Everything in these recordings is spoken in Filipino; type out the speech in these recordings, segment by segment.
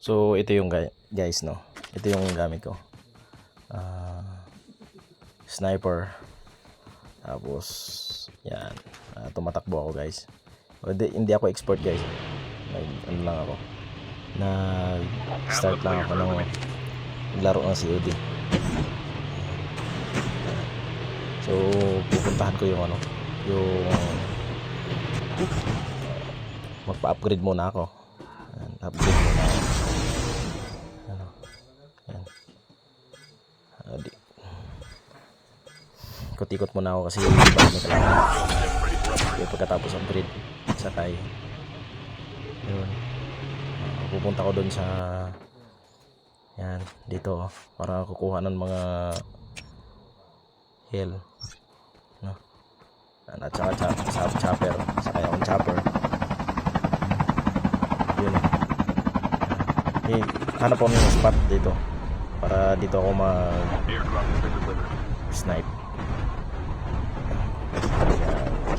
So ito yung guys, no. Ito yung gamit ko. Sniper. Tapos yan. Tumatakbo ako, guys. Hindi ako expert, guys. Ano lang ako. Start lang ako ng laro ng COD. So pupuntahan ko yung magpa-upgrade muna ako. Upgrade muna ako. Yan. Ikot-ikot muna ako kasi yung iba may kailangan. Yung pagkatapos upgrade, sakay. Yun. Pupunta ko doon sa yan, dito para kukuha ng mga hill, no? At saka chopper, sakay akong chopper. Yun. Hanap ko ng spot dito para dito ako snipe.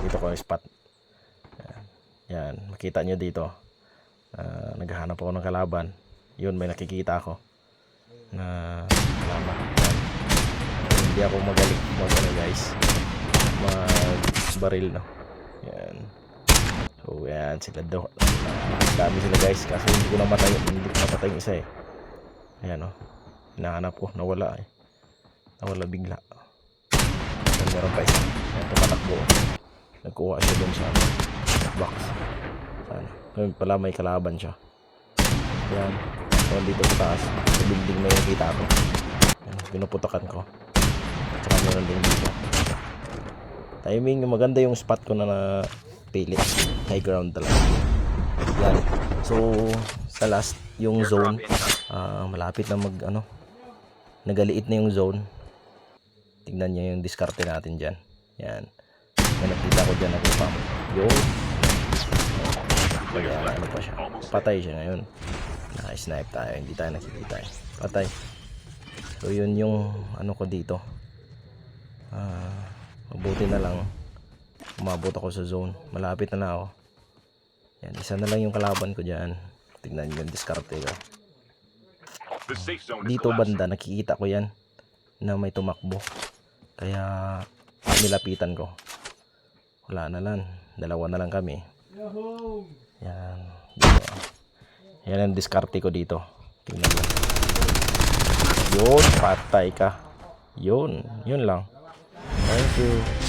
Dito ko yung spot. Yan, makita nyo dito. Naghahanap ako ng kalaban. Yun, may nakikita ako na kalaban. Hindi ako magaling guys, baril, no? Yan. So yan, sila daw. Dami sila, guys, kasi hindi ko napatay yung isa eh. Ayan, no? Hinahanap ko, nawala bigla. Yan, meron pa isa. Yan, tumatakbo. Nagkuha siya dun sa box. Ngayon pala may kalaban siya. Yan. So dito sa taas, sa building na yung kita ko. Yan, pinuputokan ko. At saka meron din dito. Timing, maganda yung spot ko na napili. High ground talaga. Yan. So sa last, yung zone, malapit na nagaliit na yung zone. Tignan nyo yung diskarte natin dyan. Yan. Yan, nakita ko dyan nag-pump. Yung ano pa siya. Patay siya ngayon. Naka-snipe tayo. Hindi tayo nakikita eh. Patay. So yun yung ano ko dito. Mabuti na lang umabot ako sa zone. Malapit na ako. Yan, isa na lang yung kalaban ko dyan. Tignan nyo yung diskarte ko. Dito banda nakikita ko yan na may tumakbo. Kaya nilapitan ko. Wala na lang. Dalawa na lang kami. Yan. Dito. Yan ang diskarte ko dito. Tingnan mo. Yun. Patay ka. Yun. Yun lang. Thank you.